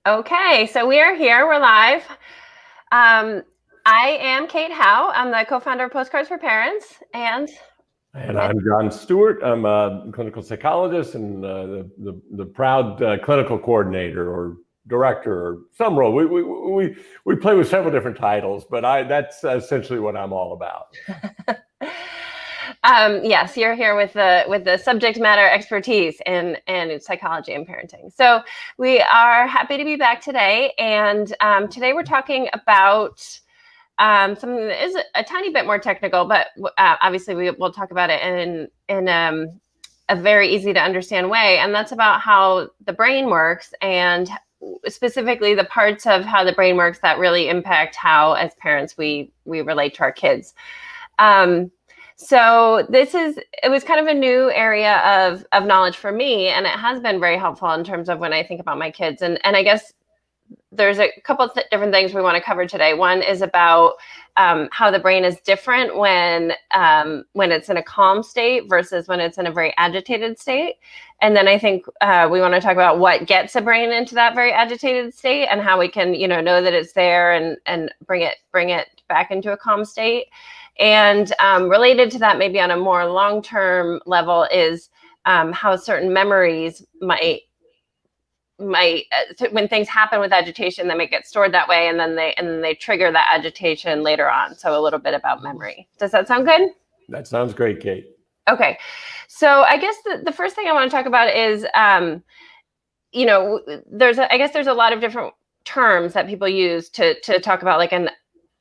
Okay, so we are here. We're live. I am Kate Howe. I'm the co-founder of Postcards for Parents, and I'm John Stewart. I'm a clinical psychologist and the proud clinical coordinator or director or some role. We play with several different titles, but that's essentially what I'm all about. Yes, you're here with the subject matter expertise in psychology and parenting. So we are happy to be back today, and today we're talking about something that is a tiny bit more technical, but obviously we'll talk about it in a very easy to understand way, and that's about how the brain works, and specifically the parts of how the brain works that really impact how, as parents, we relate to our kids. So it was kind of a new area of knowledge for me, and it has been very helpful in terms of when I think about my kids. And I guess there's a couple of different things we want to cover today. One is about how the brain is different when it's in a calm state versus when it's in a very agitated state. And then I think we want to talk about what gets a brain into that very agitated state and how we can, know that it's there and bring it back into a calm state. And related to that, maybe on a more long-term level, is how certain memories might when things happen with agitation, they might get stored that way, and then they trigger that agitation later on. So a little bit about memory. Does that sound good? That sounds great, Kate. Okay, so I guess the first thing I want to talk about is there's a lot of different terms that people use to talk about like an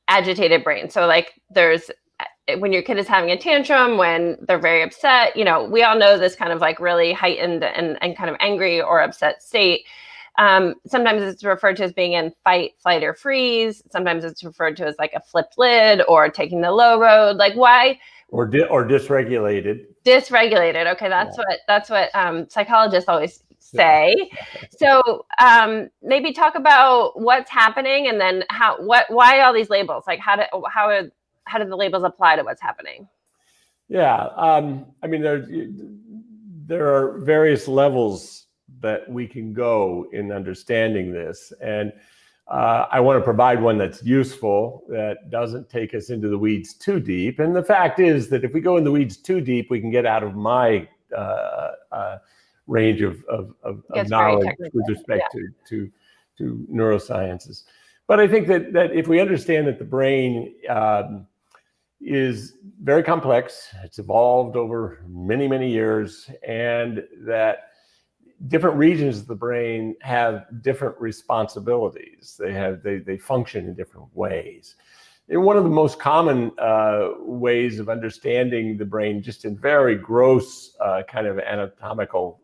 agitated brain. So like there's when your kid is having a tantrum, when they're very upset, we all know this kind of like really heightened and kind of angry or upset state. Sometimes it's referred to as being in fight, flight, or freeze. Sometimes it's referred to as like a flipped lid or taking the low road. Like why? Or dysregulated. Dysregulated. Okay, that's what psychologists always say. So maybe talk about what's happening, and then why all these labels? Like how do the labels apply to what's happening? Yeah, I mean, there are various levels that we can go in understanding this, and I want to provide one that's useful, that doesn't take us into the weeds too deep. And the fact is that if we go in the weeds too deep, we can get out of my range of knowledge with respect to neurosciences. But I think that if we understand that the brain is very complex, it's evolved over many, many years, and that different regions of the brain have different responsibilities. They function in different ways. And one of the most common ways of understanding the brain, just in very gross kind of anatomical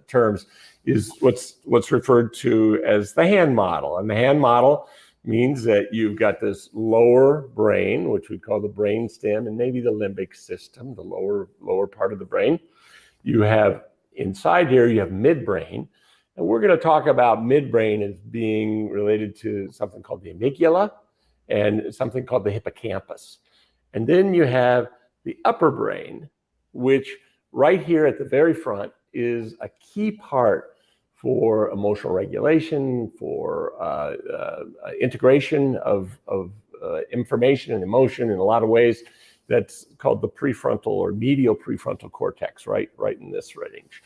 terms, is what's referred to as the hand model. And the hand model means that you've got this lower brain, which we call the brain stem, and maybe the limbic system, the lower part of the brain. You have inside here, you have midbrain, and we're going to talk about midbrain as being related to something called the amygdala and something called the hippocampus. And then you have the upper brain, which right here at the very front is a key part for emotional regulation, for integration of information and emotion in a lot of ways. That's called the prefrontal or medial prefrontal cortex, right in this range.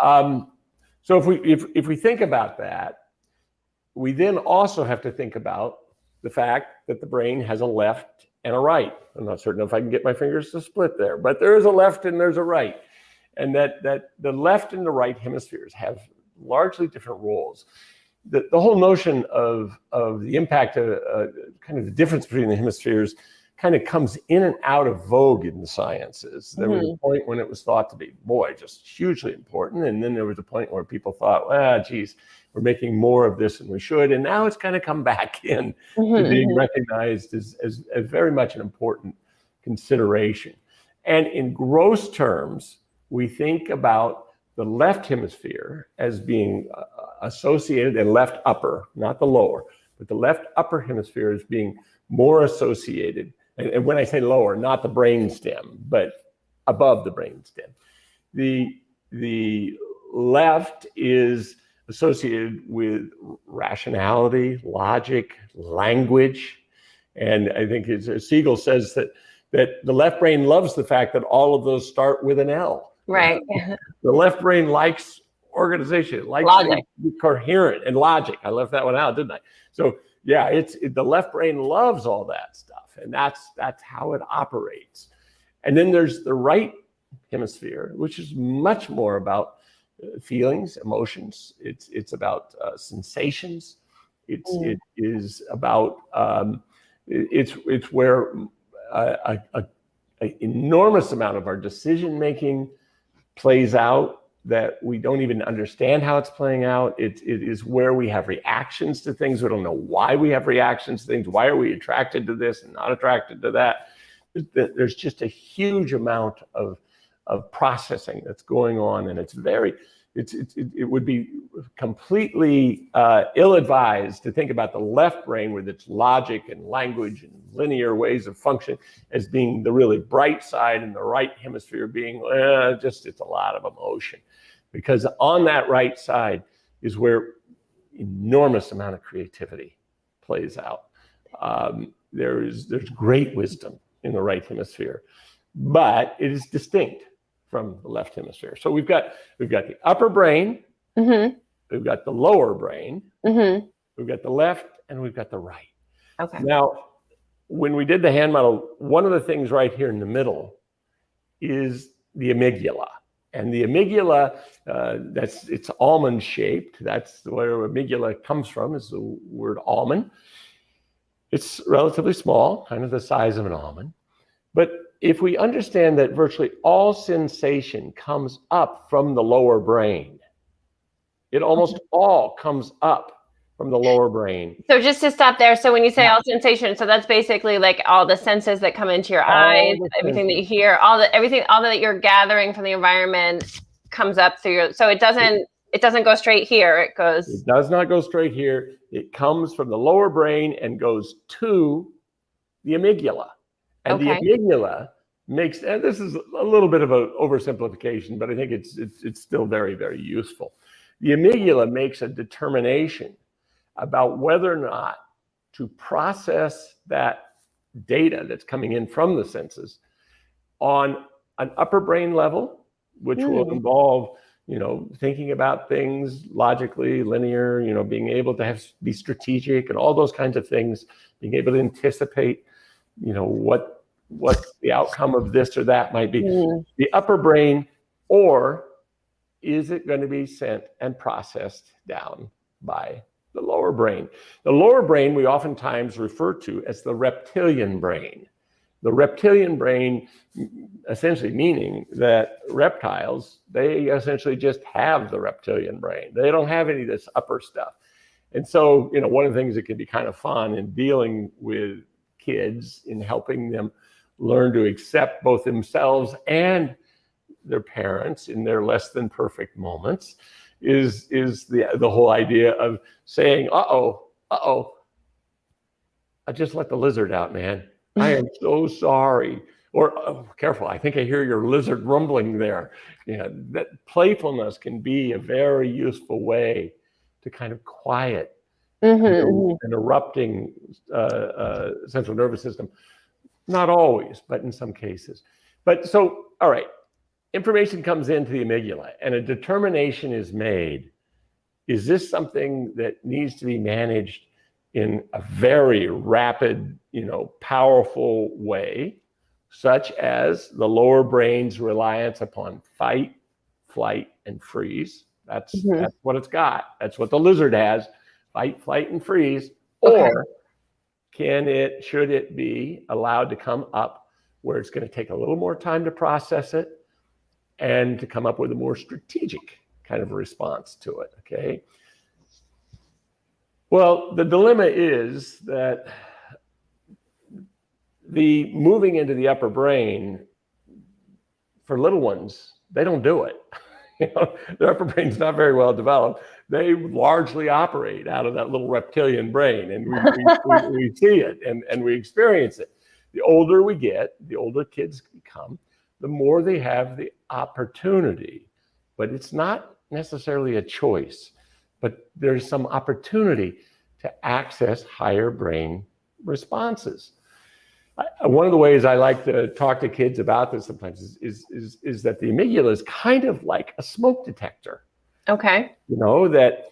So if we think about that, we then also have to think about the fact that the brain has a left and a right. I'm not certain if I can get my fingers to split there, but there is a left and there's a right, and that the left and the right hemispheres have largely different roles. The whole notion of the impact of kind of the difference between the hemispheres kind of comes in and out of vogue in the sciences. There was a point when it was thought to be, just hugely important. And then there was a point where people thought, geez, we're making more of this than we should. And now it's kind of come back in to being recognized as very much an important consideration. And in gross terms, we think about the left hemisphere as being associated, and left upper, not the lower, but the left upper hemisphere as being more associated. And when I say lower, not the brain stem, but above the brain stem. The left is associated with rationality, logic, language. And I think Siegel says that the left brain loves the fact that all of those start with an L. Right. The left brain likes organization, it likes logic. To be coherent and logic. I left that one out, didn't I? So yeah, the left brain loves all that stuff, and that's how it operates. And then there's the right hemisphere, which is much more about feelings, emotions. It's about sensations. It is about it's where an enormous amount of our decision making plays out that we don't even understand how it's playing out. It is where we have reactions to things. We don't know why we have reactions to things. Why are we attracted to this and not attracted to that? There's just a huge amount of processing that's going on, and it would be completely ill-advised to think about the left brain with its logic and language and linear ways of function as being the really bright side, and the right hemisphere being it's a lot of emotion. Because on that right side is where enormous amount of creativity plays out. There's great wisdom in the right hemisphere, but it is distinct from the left hemisphere. So we've got the upper brain, we've got the lower brain, we've got the left, and we've got the right. Okay. Now, when we did the hand model, one of the things right here in the middle is the amygdala. And the amygdala, it's almond shaped. That's where amygdala comes from, is the word almond. It's relatively small, kind of the size of an almond. But if we understand that virtually all sensation comes up from the lower brain, it almost all comes up from the lower brain. So just to stop there, so when you say all sensation, so that's basically like all the senses that come into your eyes, everything that you hear, everything that you're gathering from the environment comes up through your, so it doesn't go straight here. It does not go straight here. It comes from the lower brain and goes to the amygdala. And the amygdala makes, and this is a little bit of an oversimplification, but I think it's still very, very useful. The amygdala makes a determination about whether or not to process that data that's coming in from the senses on an upper brain level, which will involve, thinking about things logically, linear, being able to be strategic and all those kinds of things, being able to anticipate, what the outcome of this or that might be. The upper brain, or is it going to be sent and processed down by the lower brain? The lower brain we oftentimes refer to as the reptilian brain. The reptilian brain, essentially meaning that reptiles, they essentially just have the reptilian brain. They don't have any of this upper stuff. And so, one of the things that can be kind of fun in dealing with kids, in helping them learn to accept both themselves and their parents in their less than perfect moments, is the whole idea of saying, I just let the lizard out, man. I am so sorry. Or, careful, I think I hear your lizard rumbling there. That playfulness can be a very useful way to kind of quiet an erupting central nervous system. Not always, but in some cases. But so, all right, information comes into the amygdala and a determination is made. Is this something that needs to be managed in a very rapid, powerful way, such as the lower brain's reliance upon fight, flight, and freeze? That's what it's got. That's what the lizard has: fight, flight, and freeze. Or should it be allowed to come up where it's going to take a little more time to process it and to come up with a more strategic kind of response to it? Okay. Well, the dilemma is that the moving into the upper brain for little ones, they don't do it. Their upper brain's not very well developed. They largely operate out of that little reptilian brain, and we see it and we experience it. The older we get, the older kids become, the more they have the opportunity, but it's not necessarily a choice but there's some opportunity to access higher brain responses. One of the ways I like to talk to kids about this sometimes is that the amygdala is kind of like a smoke detector. Okay. You know, that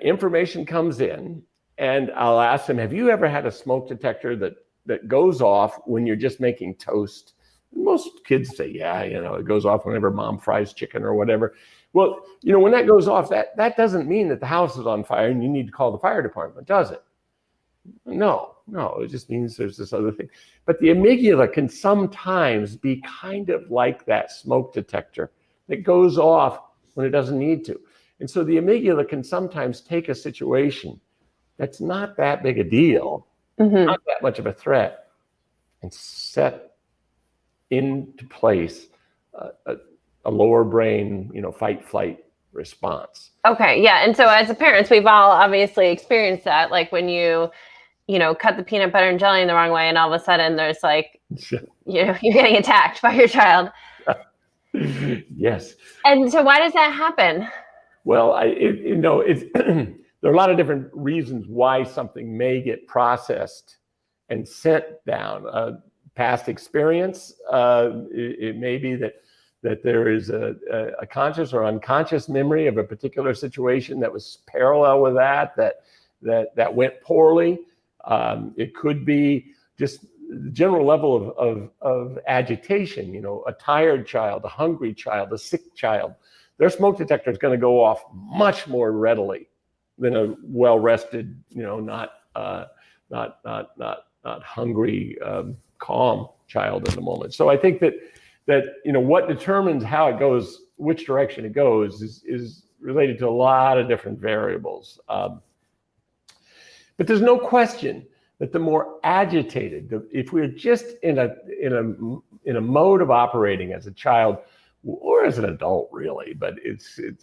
information comes in, and I'll ask them, have you ever had a smoke detector that goes off when you're just making toast? Most kids say, yeah, you know, it goes off whenever mom fries chicken or whatever. Well, you know, when that goes off, that doesn't mean that the house is on fire and you need to call the fire department, does it? No, it just means there's this other thing. But the amygdala can sometimes be kind of like that smoke detector that goes off when it doesn't need to. And so the amygdala can sometimes take a situation that's not that big a deal, not that much of a threat, and set into place a lower brain, you know, fight, flight response. Okay, yeah. And so as parents, we've all obviously experienced that, like when you know, cut the peanut butter and jelly in the wrong way, and all of a sudden there's like, you know, you're getting attacked by your child. Yes. And so why does that happen? Well, you know, there are a lot of different reasons why something may get processed and sent down. Past experience, it may be that there is a conscious or unconscious memory of a particular situation that was parallel with that went poorly. It could be just the general level of agitation, you know, a tired child, a hungry child, a sick child. Their smoke detector is going to go off much more readily than a well-rested, you know, not hungry, calm child in the moment. So I think that you know, what determines how it goes, which direction it goes, is related to a lot of different variables. But there's no question that the more agitated, if we're just in a mode of operating as a child or as an adult, really, but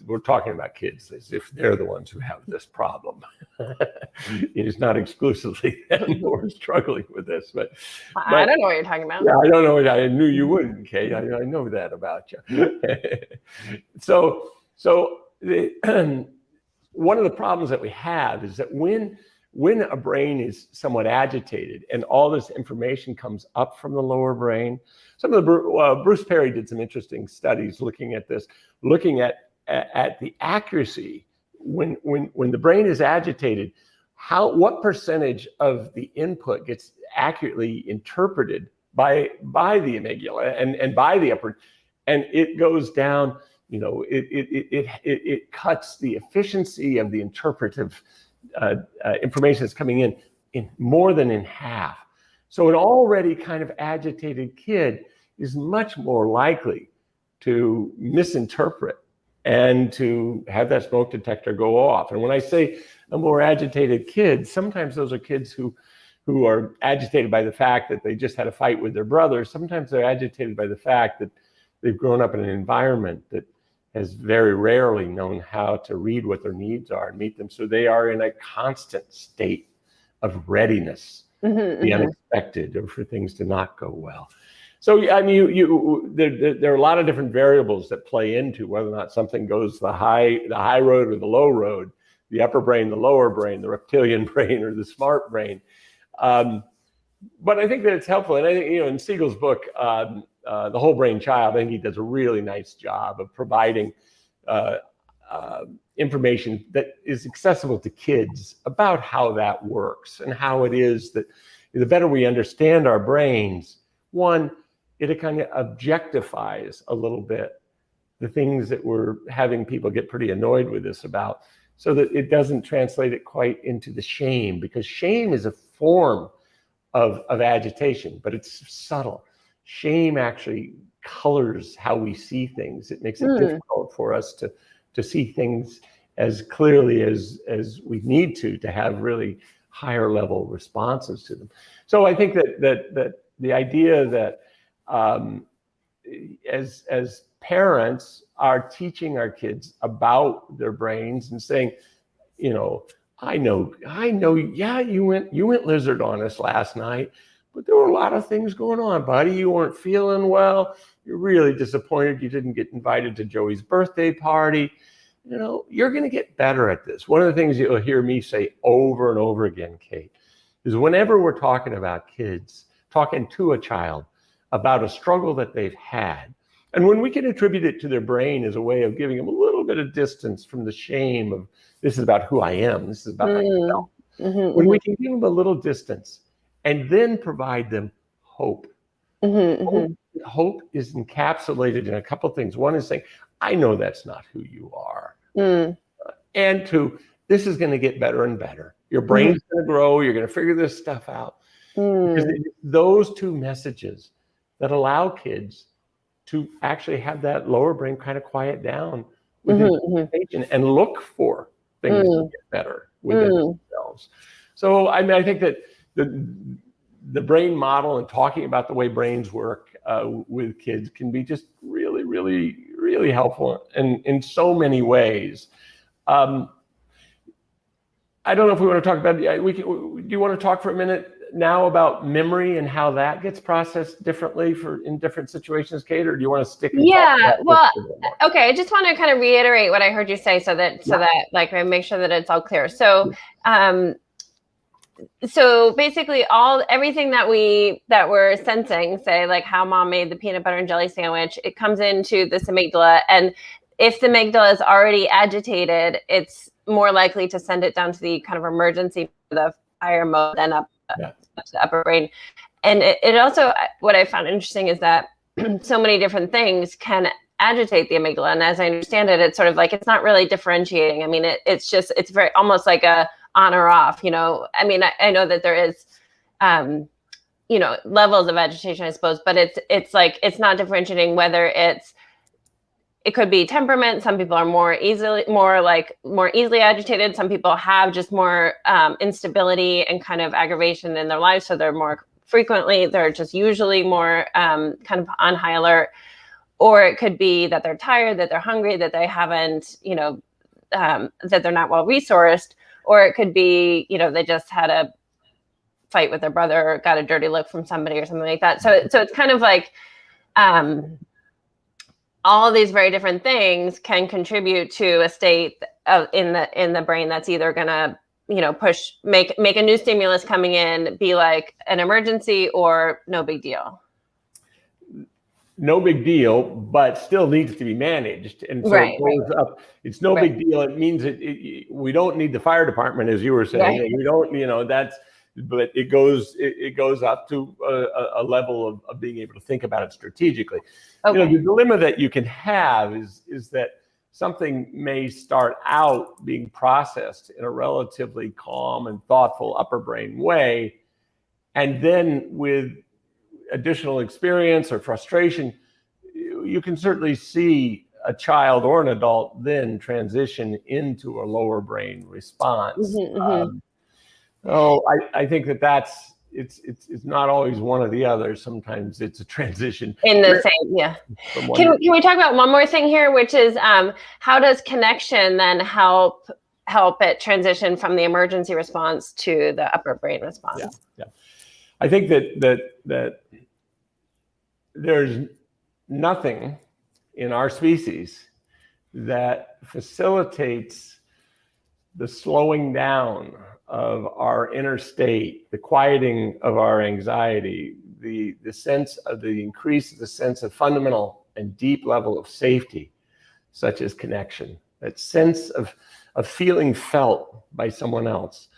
we're talking about kids as if they're the ones who have this problem. It is not exclusively them who are struggling with this, but I don't know what you're talking about. Yeah, I don't know. I knew you wouldn't, Kate. I know that about you. So one of the problems that we have is that when a brain is somewhat agitated and all this information comes up from the lower brain, Bruce Perry did some interesting studies looking at this, looking at the accuracy when the brain is agitated, what percentage of the input gets accurately interpreted by the amygdala and by the upper, and it goes down. You know, it cuts the efficiency of the interpretive information that's coming in more than in half. So an already kind of agitated kid is much more likely to misinterpret and to have that smoke detector go off. And when I say a more agitated kid, sometimes those are kids who are agitated by the fact that they just had a fight with their brother. Sometimes they're agitated by the fact that they've grown up in an environment that has very rarely known how to read what their needs are and meet them. So they are in a constant state of readiness, the unexpected, or for things to not go well. So I mean, there are a lot of different variables that play into whether or not something goes the high road or the low road, the upper brain, the lower brain, the reptilian brain, or the smart brain. But I think that it's helpful, and I think, you know, in Siegel's book, The Whole Brain Child, I think he does a really nice job of providing information that is accessible to kids about how that works and how it is that the better we understand our brains, one, it kind of objectifies a little bit the things that we're having people get pretty annoyed with us about, so that it doesn't translate it quite into the shame, because shame is a form of agitation, but it's subtle. Shame actually colors how we see things. It makes it difficult for us to see things as clearly as we need to have really higher level responses to them. So I think that the idea that as parents are teaching our kids about their brains and saying, you know, I know, yeah, you went lizard on us last night, but there were a lot of things going on, buddy. You weren't feeling well. You're really disappointed you didn't get invited to Joey's birthday party. you're going to get better at this. One of the things you'll hear me say over and over again, Kate, is whenever we're talking about kids, talking to a child about a struggle that they've had, and when we can attribute it to their brain as a way of giving them a little bit of distance from the shame of, this is about who I am, this is about myself. When we can give them a little distance and then provide them hope. Hope is encapsulated in a couple of things. One is saying, I know that's not who you are. And two, this is going to get better and better. Your brain's going to grow. You're going to figure this stuff out. Because those two messages that allow kids to actually have that lower brain kind of quiet down with anticipation and look for things to get better within themselves. So I mean, I think that the brain model and talking about the way brains work with kids can be just really, really, really helpful in so many ways. I don't know if we want to talk about, do you want to talk for a minute now about memory and how that gets processed differently in different situations, Kate, or do you want to stick? Well, okay. I just want to kind of reiterate what I heard you say so that like I make sure that it's all clear. So, so basically everything that we're sensing, say like how mom made the peanut butter and jelly sandwich, it comes into this amygdala, and if the amygdala is already agitated, it's more likely to send it down to the kind of emergency, the fire mode, than up to the upper brain. And it also, what I found interesting is that so many different things can agitate the amygdala. And as I understand it, it's sort of like, it's not really differentiating. I mean, it's very almost like a on or off, I mean, I know that there is, levels of agitation, I suppose, but it's like, it's not differentiating whether it could be temperament. Some people are more easily agitated. Some people have just more instability and kind of aggravation in their lives. So they're just usually more kind of on high alert. Or it could be that they're tired, that they're hungry, that they haven't, that they're not well resourced. Or it could be, they just had a fight with their brother or got a dirty look from somebody or something like that. So it's kind of like, all of these very different things can contribute to a state in the brain that's either going to, make a new stimulus coming in be like an emergency or no big deal. No big deal, but still needs to be managed. And so it goes up. It's no big deal. It means we don't need the fire department, as you were saying. We don't, but it goes up to a level of being able to think about it strategically. The dilemma that you can have is that something may start out being processed in a relatively calm and thoughtful upper brain way, and then with additional experience or frustration, you can certainly see a child or an adult then transition into a lower brain response. I think that's it's not always one or the other. Sometimes it's a transition in the same. Can we talk about one more thing here, which is how does connection then help it transition from the emergency response to the upper brain response? I think that there's nothing in our species that facilitates the slowing down of our inner state, the quieting of our anxiety, the sense of the increase of the sense of fundamental and deep level of safety, such as connection, that sense of feeling felt by someone else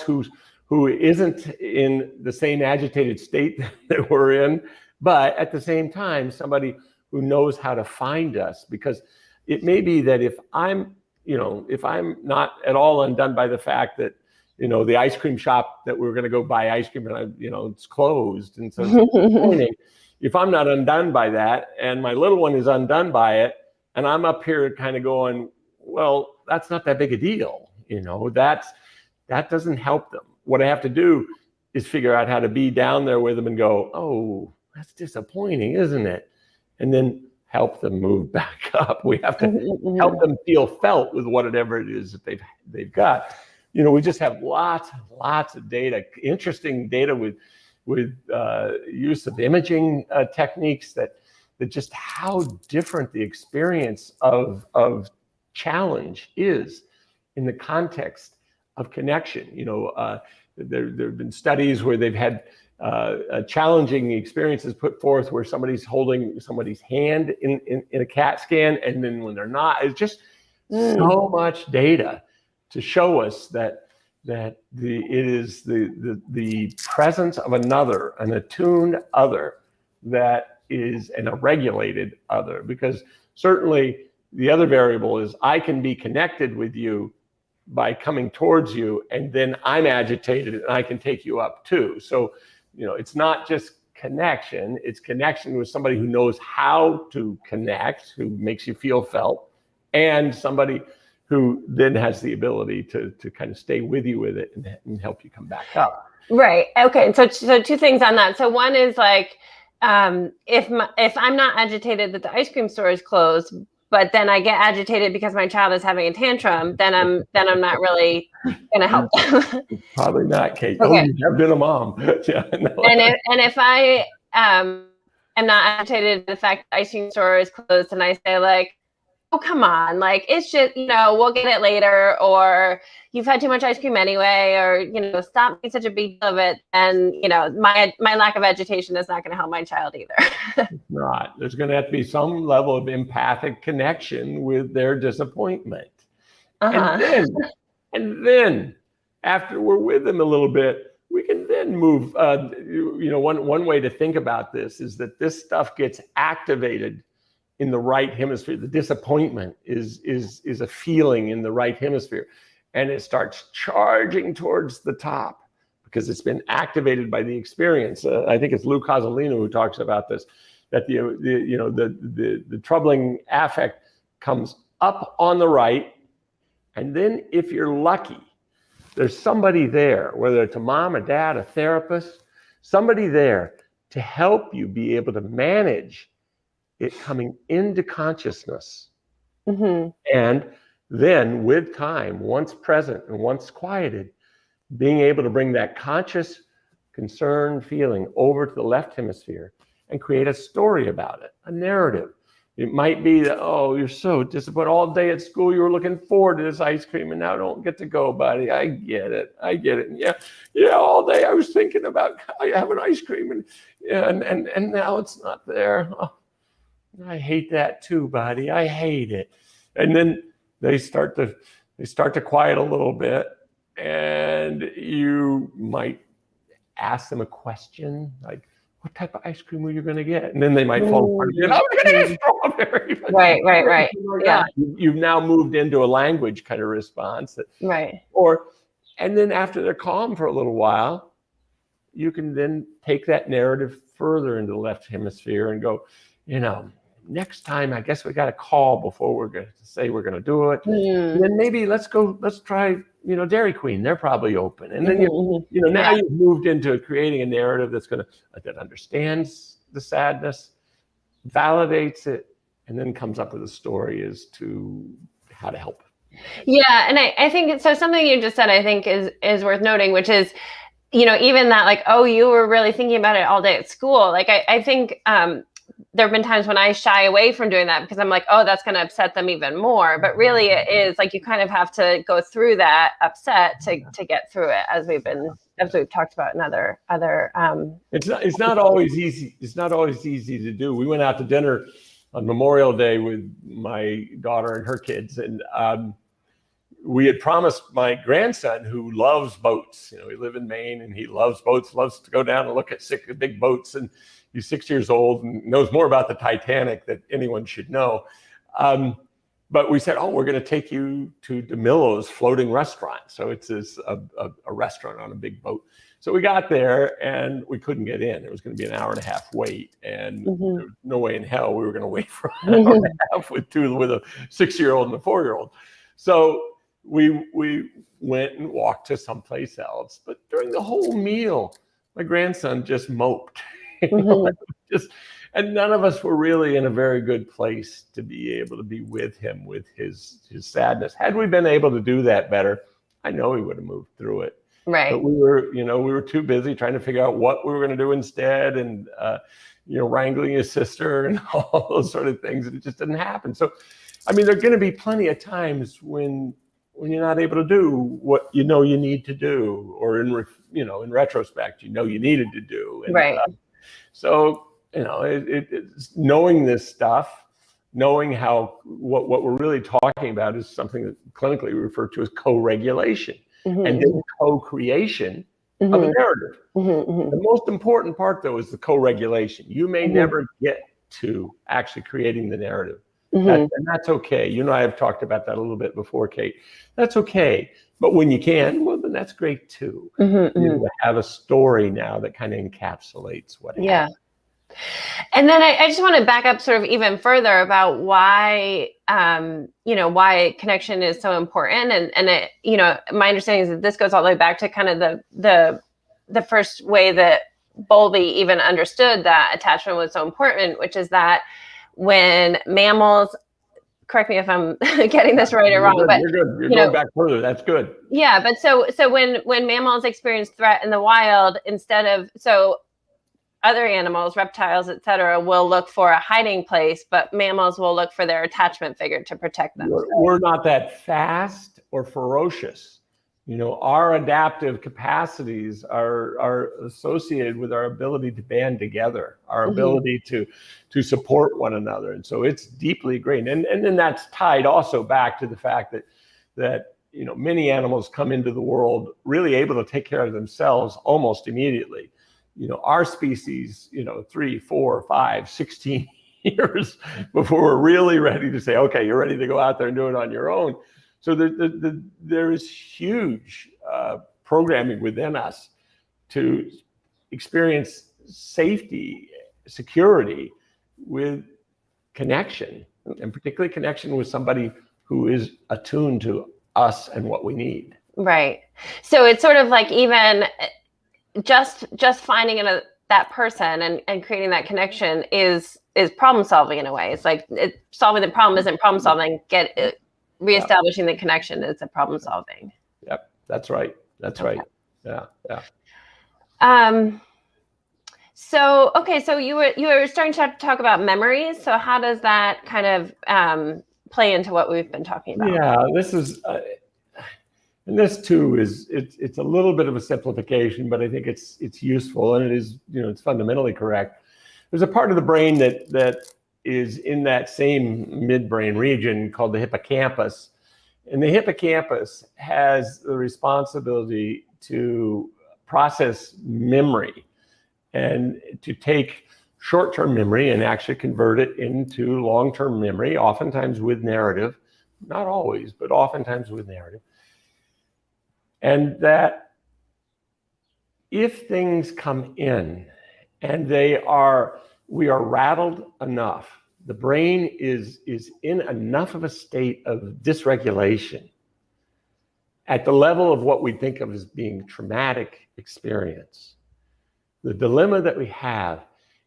who isn't in the same agitated state that we're in, but at the same time, somebody who knows how to find us. Because it may be that if I'm not at all undone by the fact that, the ice cream shop that we're going to go buy ice cream and it's closed. And so it's disappointing. If I'm not undone by that and my little one is undone by it, and I'm up here kind of going, well, that's not that big a deal. That doesn't help them. What I have to do is figure out how to be down there with them and go, oh, that's disappointing, isn't it? And then help them move back up. We have to help them feel felt with whatever it is that they've got. We just have lots of data, interesting data with use of imaging techniques that just how different the experience of challenge is in the context of connection. There have been studies where they've had challenging experiences put forth where somebody's holding somebody's hand in a CAT scan, and then when they're not, it's just so much data to show us that it is the presence of another, an attuned other, that is a regulated other. Because certainly the other variable is I can be connected with you by coming towards you, and then I'm agitated and I can take you up too. So, it's not just connection, it's connection with somebody who knows how to connect, who makes you feel felt, and somebody who then has the ability to kind of stay with you with it and help you come back up. Right. Okay. So two things on that. So one is like, if I'm not agitated that the ice cream store is closed, but then I get agitated because my child is having a tantrum, then I'm not really going to help them. Probably not, Kate. Okay. Oh, you have been a mom. Yeah, no. And if I am not agitated the fact that the ice cream store is closed, and I say like, oh, come on, like, it's just, we'll get it later, or you've had too much ice cream anyway, or, stop being such a big deal of it. And, my lack of agitation is not going to help my child either. It's not. There's going to have to be some level of empathic connection with their disappointment. And then after we're with them a little bit, we can then move. One way to think about this is that this stuff gets activated in the right hemisphere. The disappointment is a feeling in the right hemisphere, and it starts charging towards the top because it's been activated by the experience. I think it's Lou Cozolino who talks about this, that the troubling affect comes up on the right, and then if you're lucky, there's somebody there, whether it's a mom, a dad, a therapist, somebody there to help you be able to manage it coming into consciousness. And then with time, once present and once quieted, being able to bring that conscious concern feeling over to the left hemisphere and create a story about it, a narrative. It might be that, oh, you're so disappointed all day at school, you were looking forward to this ice cream and now I don't get to go, buddy. I get it. And yeah, all day I was thinking about having ice cream and now it's not there. Oh, I hate that too, buddy. I hate it. And then they start to quiet a little bit, and you might ask them a question like, what type of ice cream were you going to get? And then they might fall apart again. I was going to get strawberry. Right. Yeah. You've now moved into a language kind of response. Right. And then after they're calm for a little while, you can then take that narrative further into the left hemisphere and go, next time, I guess we got a call before we're going to say we're going to do it. And then maybe let's try, Dairy Queen. They're probably open. And then, now you've moved into creating a narrative that understands the sadness, validates it, and then comes up with a story as to how to help. Yeah. And I think, so something you just said, I think is worth noting, which is, even that, like, oh, you were really thinking about it all day at school. Like, I think, there have been times when I shy away from doing that because I'm like, oh, that's going to upset them even more. But really it is like, you kind of have to go through that upset to get through it, as we've talked about in other. It's not always easy. It's not always easy to do. We went out to dinner on Memorial Day with my daughter and her kids. And we had promised my grandson, who loves boats, we live in Maine and he loves boats, loves to go down and look at big boats. And he's 6 years old and knows more about the Titanic than anyone should know. But we said, we're going to take you to DeMillo's floating restaurant. So it's a restaurant on a big boat. So we got there and we couldn't get in. It was going to be an hour and a half wait. And there was no way in hell we were going to wait for an hour and a half with a 6-year-old and a 4-year-old. So we went and walked to someplace else. But during the whole meal, my grandson just moped. And none of us were really in a very good place to be able to be with him with his sadness. Had we been able to do that better, I know he would have moved through it. Right. But we were too busy trying to figure out what we were going to do instead, and wrangling his sister and all those sort of things, and it just didn't happen. So I mean, there are going to be plenty of times when you're not able to do what you know you need to do, or in retrospect, you needed to do. And, right. So it's knowing this stuff, knowing how what we're really talking about is something that clinically we refer to as co-regulation, and then co-creation of a narrative. The most important part, though, is the co-regulation. You may never get to actually creating the narrative. And that's okay. You and I have talked about that a little bit before, Kate. That's okay. But when you can, well, then that's great too. You have a story now that kind of encapsulates what happened. And then I just want to back up sort of even further about why, why connection is so important. And it, my understanding is that this goes all the way back to kind of the first way that Bowlby even understood that attachment was so important, which is that when mammals, correct me if I'm getting this right or wrong, but you're good. You're going back further. That's good. Yeah, but so when mammals experience threat in the wild, other animals, reptiles, etc., will look for a hiding place, but mammals will look for their attachment figure to protect them. We're not that fast or ferocious. Our adaptive capacities are associated with our ability to band together, our ability to support one another. And so it's deeply ingrained. And then that's tied also back to the fact that many animals come into the world really able to take care of themselves almost immediately. Our species, 3, 4, 5, 16 years before we're really ready to say, okay, you're ready to go out there and do it on your own. So there is huge programming within us to experience safety, security with connection, and particularly connection with somebody who is attuned to us and what we need. Right. So it's sort of like even just finding that person and creating that connection is problem solving in a way. It's like solving the problem isn't problem solving. Reestablishing the connection is a problem solving. Yep, that's right. That's right. Yeah. So you were starting to talk about memories. So how does that kind of play into what we've been talking about? Yeah, this is, and this too it's a little bit of a simplification, but I think it's useful, and it is it's fundamentally correct. There's a part of the brain that is in that same midbrain region called the hippocampus. And the hippocampus has the responsibility to process memory and to take short-term memory and actually convert it into long-term memory, oftentimes with narrative, not always, but oftentimes with narrative. And that if things come in and we are rattled enough, the brain is in enough of a state of dysregulation at the level of what we think of as being traumatic experience. The dilemma that we have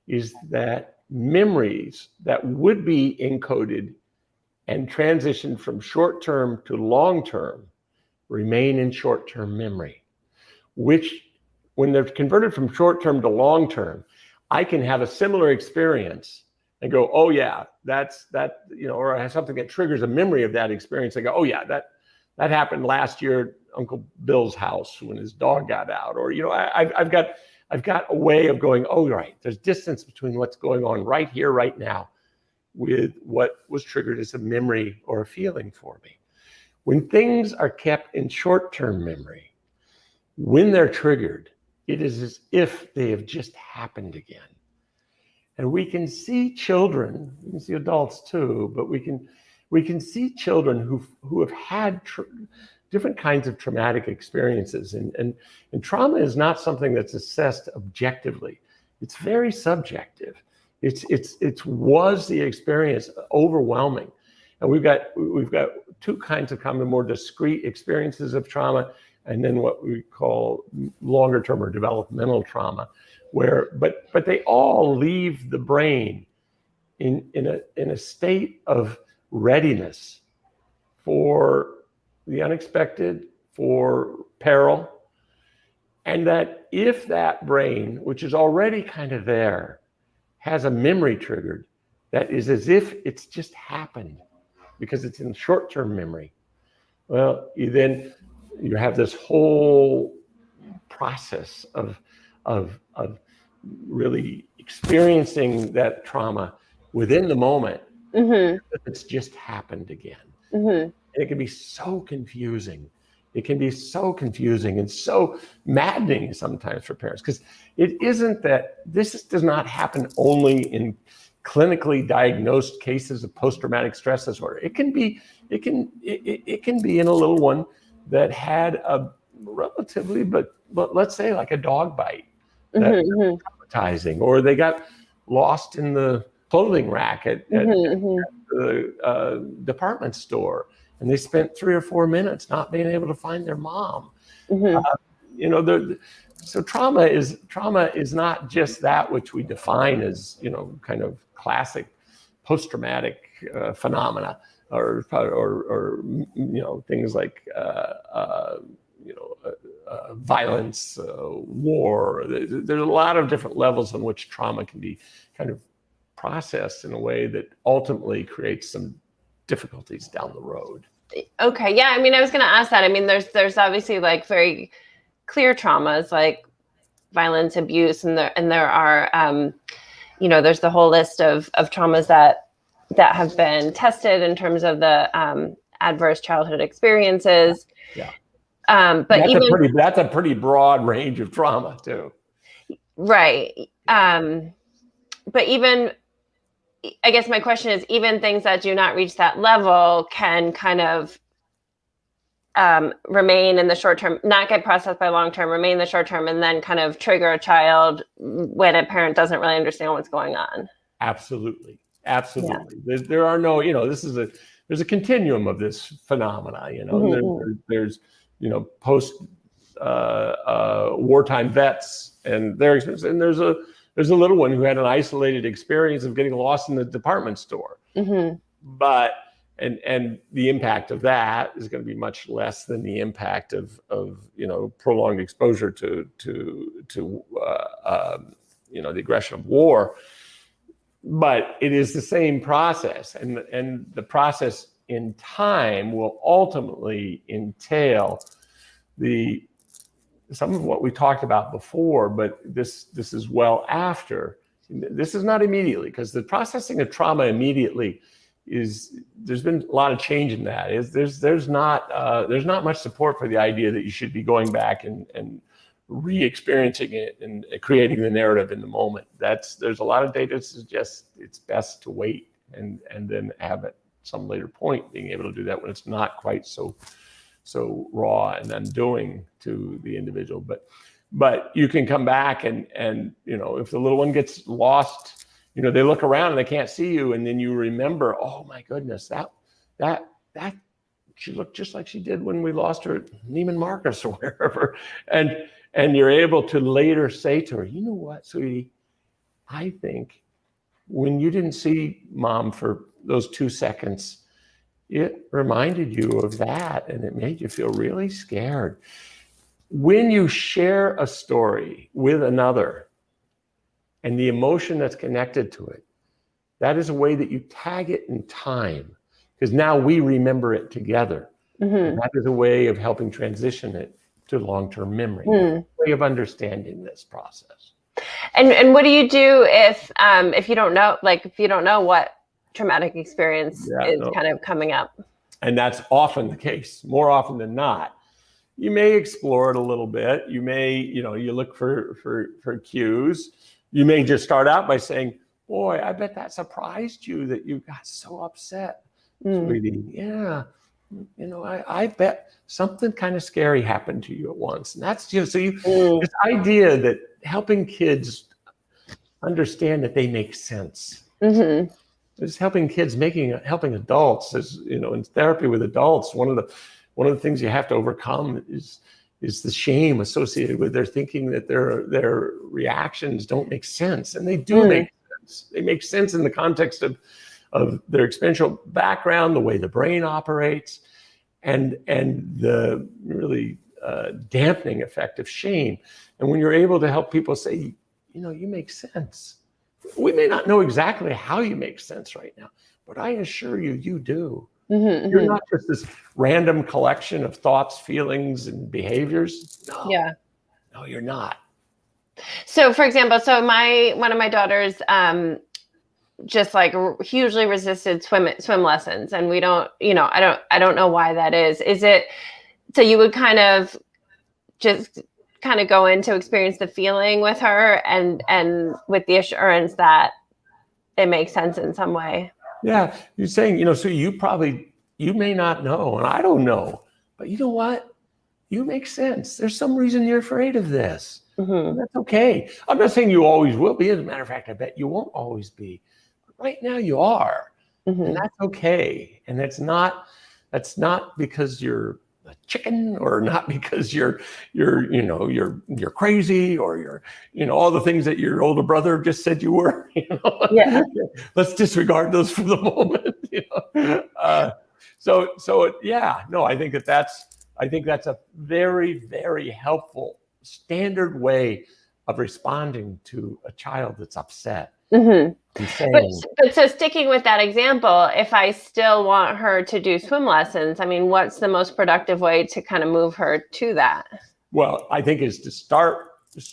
is that memories that would be encoded and transitioned from short-term to long-term remain in short-term memory, which when they're converted from short-term to long-term, I can have a similar experience and go, oh yeah, that's that, or I have something that triggers a memory of that experience. I go, oh yeah, that happened last year at Uncle Bill's house when his dog got out, or I've got a way of going, oh right, there's distance between what's going on right here, right now, with what was triggered as a memory or a feeling for me. When things are kept in short-term memory, when they're triggered, it is as if they have just happened again. And we can see children, we can see adults too, but we can see children who have had different kinds of traumatic experiences. And trauma is not something that's assessed objectively. It's very subjective. It's was the experience overwhelming? And we've got two kinds of common, more discrete experiences of trauma, and then what we call longer term or developmental trauma, but they all leave the brain in a state of readiness for the unexpected, for peril. And that if that brain, which is already kind of there, has a memory triggered, that is as if it's just happened. because it's in short-term memory. Well, you have this whole process of really experiencing that trauma within the moment. It's just happened again. And it can be so confusing. It can be so confusing and so maddening sometimes for parents, because it isn't that this does not happen only in clinically diagnosed cases of post-traumatic stress disorder. It can be in a little one that had a relatively, but let's say like a dog bite, that's traumatizing, or they got lost in the clothing rack at the department store, and they spent 3 or 4 minutes not being able to find their mom. So trauma is not just that which we define as, kind of classic post-traumatic phenomena, or things like violence, war. There's a lot of different levels on which trauma can be kind of processed in a way that ultimately creates some difficulties down the road. Okay. Yeah. I mean, I was going to ask that. I mean, there's obviously like very clear traumas like violence, abuse, and there are, there's the whole list of traumas that have been tested in terms of the adverse childhood experiences. Yeah. But that's a pretty broad range of trauma too. Right. But even, I guess my question is, even things that do not reach that level can kind of remain in the short term, not get processed by long term, remain in the short term, and then kind of trigger a child when a parent doesn't really understand what's going on. Absolutely. Yeah. There are no, there's a continuum of this phenomena, there's post wartime vets and their experience, and there's a little one who had an isolated experience of getting lost in the department store. But and the impact of that is going to be much less than the impact of prolonged exposure to the aggression of war. But it is the same process, and the process in time will ultimately entail some of what we talked about before, but this is well after. This is not immediately, because the processing of trauma immediately there's been a lot of change in that. There's not much support for the idea that you should be going back and re-experiencing it and creating the narrative in the moment. There's a lot of data that suggests it's best to wait and then have at some later point being able to do that when it's not quite so raw and undoing to the individual. But you can come back and if the little one gets lost, they look around and they can't see you, and then you remember, oh my goodness, that she looked just like she did when we lost her at Neiman Marcus or wherever, and you're able to later say to her, you know what, sweetie, I think when you didn't see mom for those 2 seconds, it reminded you of that, and it made you feel really scared. When you share a story with another and the emotion that's connected to it, that is a way that you tag it in time, because now we remember it together. And that is a way of helping transition it to long-term memory, way of understanding this process. And what do you do if you don't know what traumatic experience is kind of coming up? And that's often the case, more often than not. You may explore it a little bit. You may, you look for cues. You may just start out by saying, boy, I bet that surprised you that you got so upset, sweetie. Yeah. I bet something kind of scary happened to you at once. And that's this idea that helping kids understand that they make sense. It's helping kids, helping adults. As in therapy with adults, one of the things you have to overcome is the shame associated with their thinking that their reactions don't make sense, and they do make sense. They make sense in the context of their experiential background, the way the brain operates, and the really dampening effect of shame. And when you're able to help people say, you make sense. We may not know exactly how you make sense right now, but I assure you, you do. You're not just this random collection of thoughts, feelings, and behaviors. No. Yeah. No, you're not. So, for example, one of my daughters just like hugely resisted swim lessons, and we don't, I don't know why that is. Is it so you would kind of just kind of go in to experience the feeling with her and with the assurance that it makes sense in some way? Yeah, you're saying, so you may not know, and I don't know, but you know what? You make sense. There's some reason you're afraid of this. That's okay. I'm not saying you always will be. As a matter of fact, I bet you won't always be. But right now you are, and that's okay. And that's not because you're a chicken, or not because you're crazy, or you're all the things that your older brother just said you were. Yeah. Let's disregard those for the moment. I think that's a very, very helpful standard way of responding to a child that's upset. But so sticking with that example, if I still want her to do swim lessons, I mean, what's the most productive way to kind of move her to that? Well, I think is to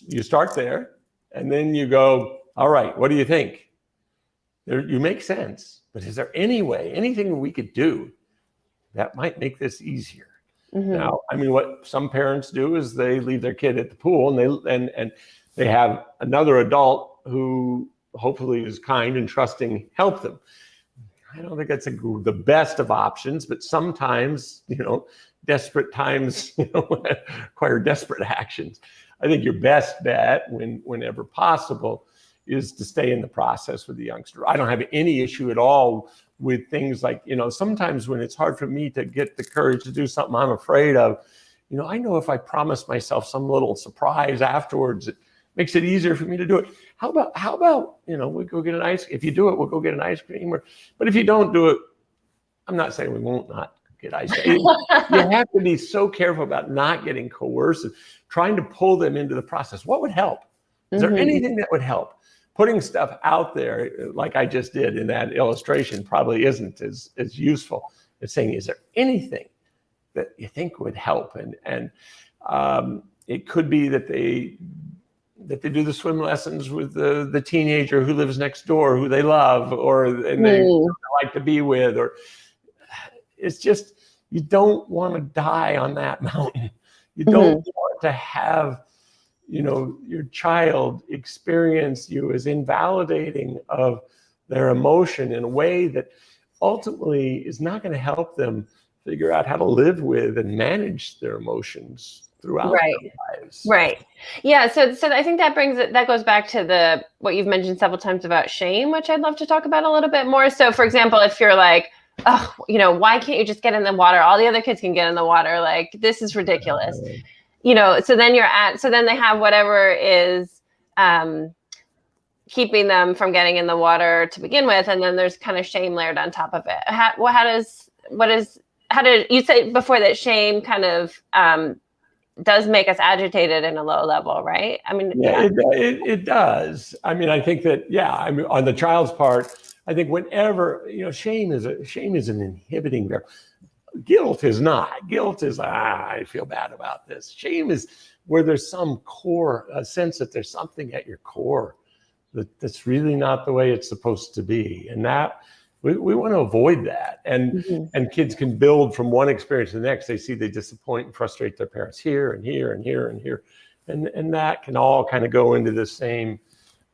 you start there, and then you go, all right, what do you think? You make sense, but is there anything we could do that might make this easier? Now, I mean, what some parents do is they leave their kid at the pool, and they have another adult who hopefully is kind and trusting help them. I don't think that's the best of options, but sometimes, desperate times require desperate actions. I think your best bet, whenever possible, is to stay in the process with the youngster. I don't have any issue at all with things like, sometimes when it's hard for me to get the courage to do something I'm afraid of, I know if I promise myself some little surprise afterwards, it makes it easier for me to do it. How about, we go get if you do it, we'll go get an ice cream. But if you don't do it, I'm not saying we won't not get ice cream. You have to be so careful about not getting coercive, trying to pull them into the process. What would help? Is there anything that would help? Putting stuff out there like I just did in that illustration probably isn't as useful as saying, is there anything that you think would help? And it could be that they do the swim lessons with the teenager who lives next door, who they love, and they like to be with, or it's just, you don't want to die on that mountain. You don't want to have your child experience you as invalidating of their emotion in a way that ultimately is not going to help them figure out how to live with and manage their emotions throughout their lives. Right. Yeah. So I think that goes back to what you've mentioned several times about shame, which I'd love to talk about a little bit more. So, for example, if you're like, oh, why can't you just get in the water? All the other kids can get in the water. Like, this is ridiculous. So then they have whatever is keeping them from getting in the water to begin with, and then there's kind of shame layered on top of it. How did you say before that shame kind of does make us agitated in a low level, right? I mean, it does. I mean, I think that, on the child's part, I think whenever, shame is an inhibiting variable. Guilt is not. Guilt is, I feel bad about this. Shame is where there's some core, a sense that there's something at your core that's really not the way it's supposed to be. And that we want to avoid that. And kids can build from one experience to the next. They disappoint and frustrate their parents here and here and here and here. And that can all kind of go into the same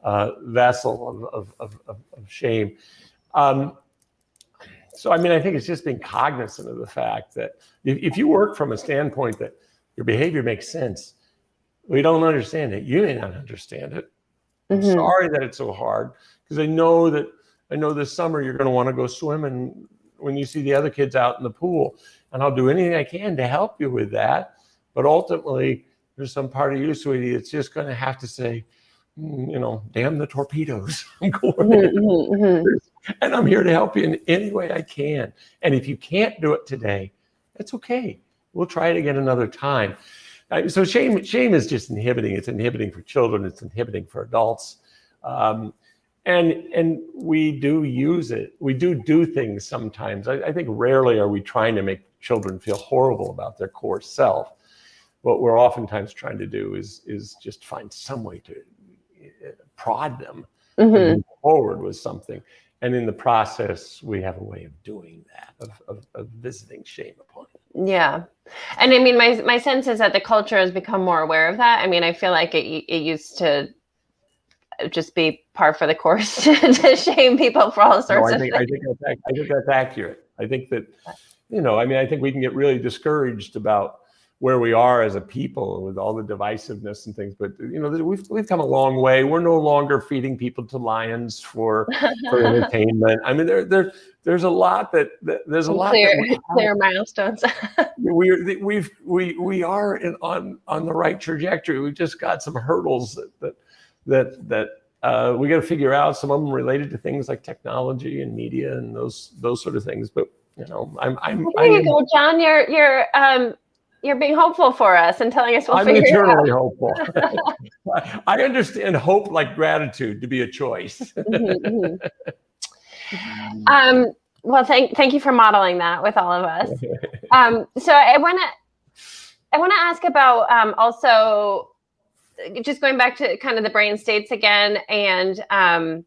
vessel of shame. So, I mean, I think it's just being cognizant of the fact that if you work from a standpoint that your behavior makes sense, we don't understand it. You may not understand it. I'm sorry that it's so hard, because I know this summer you're going to want to go swimming when you see the other kids out in the pool, and I'll do anything I can to help you with that. But ultimately, there's some part of you, sweetie, it's just going to have to say, damn the torpedoes. I'm going and I'm here to help you in any way I can. And if you can't do it today, that's okay. We'll try it again another time. So shame is just inhibiting. It's inhibiting for children. It's inhibiting for adults. And we do use it. We do things sometimes. I think rarely are we trying to make children feel horrible about their core self. What we're oftentimes trying to do is just find some way to prod them to move forward with something. And in the process, we have a way of doing that, of visiting shame upon it. Yeah. And I mean, my sense is that the culture has become more aware of that. I mean, I feel like it used to just be par for the course to shame people for all sorts of things. I think that's accurate. I think that, I think we can get really discouraged about where we are as a people with all the divisiveness and things, but we've come a long way. We're no longer feeding people to lions for entertainment. I mean, there's a lot there's a lot clear milestones. we are on the right trajectory. We've just got some hurdles that we got to figure out. Some of them related to things like technology and media and those sort of things. But there you go, John. You're being hopeful for us and telling us we'll figure it out. I'm eternally hopeful. I understand hope like gratitude to be a choice. Well, thank you for modeling that with all of us. So I want to ask about also just going back to kind of the brain states again, and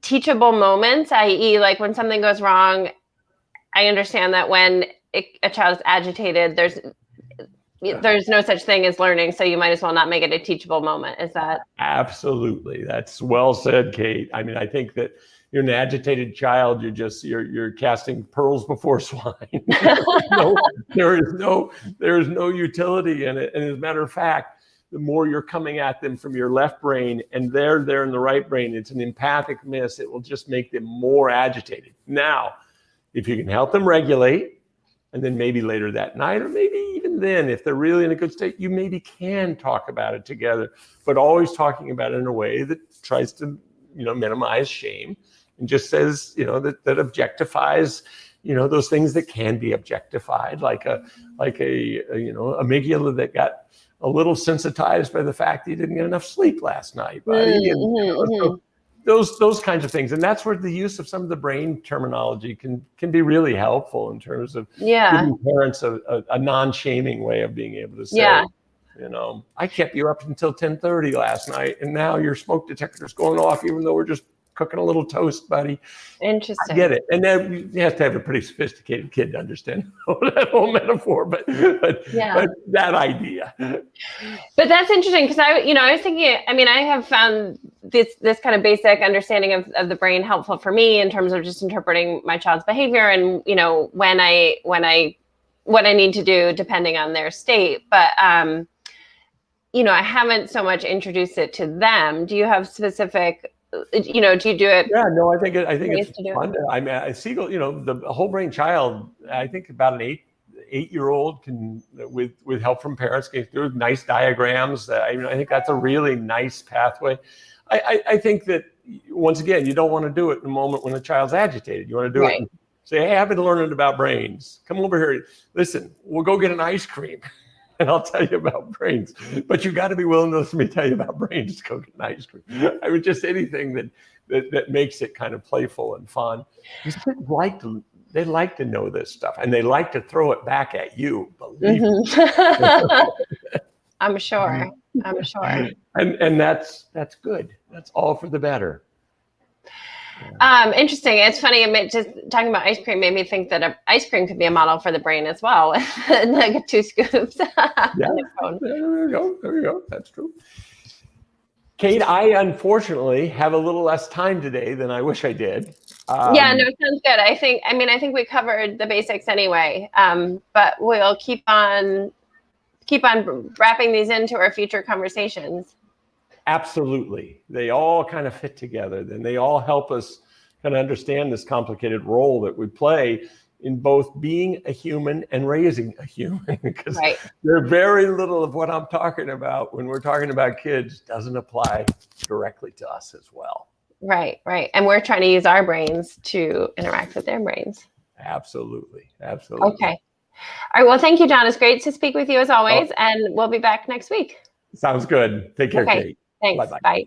teachable moments, i.e., like when something goes wrong. I understand that when a child is agitated, there's no such thing as learning, so you might as well not make it a teachable moment. Is that? Absolutely. That's well said, Kate. I mean, I think that you're an agitated child. You're casting pearls before swine. There is no utility in it. And as a matter of fact, the more you're coming at them from your left brain and they're there in the right brain, it's an empathic miss. It will just make them more agitated. Now, if you can help them regulate, and then maybe later that night, or maybe even then, if they're really in a good state, you maybe can talk about it together, but always talking about it in a way that tries to, minimize shame and just says, that objectifies, those things that can be objectified, like a amygdala that got a little sensitized by the fact that you didn't get enough sleep last night, buddy. Those kinds of things. And that's where the use of some of the brain terminology can be really helpful in terms of giving parents a non-shaming way of being able to say, I kept you up until 10:30 last night, and now your smoke detector's going off, even though we're just cooking a little toast, buddy. Interesting. I get it. And then you have to have a pretty sophisticated kid to understand that whole metaphor, but that idea. But that's interesting, because I was thinking, I have found this kind of basic understanding of the brain helpful for me in terms of just interpreting my child's behavior and, what I need to do depending on their state. But, I haven't so much introduced it to them. Do you have specific, do you do it? Yeah, no, I think it's fun. I see, the whole brain child, I think about an 8-year-old can, with help from parents, get through nice diagrams. I think that's a really nice pathway. I think that, once again, you don't want to do it in the moment when the child's agitated. You want to do it and say, hey, I've been learning about brains. Come over here. Listen, we'll go get an ice cream and I'll tell you about brains. But you got to be willing to let me tell you about brains. Go get an ice cream. I would just anything that makes it kind of playful and fun. Kids they like to know this stuff, and they like to throw it back at you. Believe me. I'm sure. And that's good. That's all for the better. Interesting. It's funny. Just talking about ice cream made me think that ice cream could be a model for the brain as well. Like 2 scoops. There you go. That's true. Kate, I unfortunately have a little less time today than I wish I did. It sounds good. I think we covered the basics anyway. But we'll keep on wrapping these into our future conversations. Absolutely. They all kind of fit together, and they all help us kind of understand this complicated role that we play in both being a human and raising a human, because there's very little of what I'm talking about when we're talking about kids doesn't apply directly to us as well. Right. And we're trying to use our brains to interact with their brains. Absolutely. Okay. All right. Well, thank you, John. It's great to speak with you as always, and we'll be back next week. Sounds good. Take care, Kate. Thanks. Bye-bye. Bye.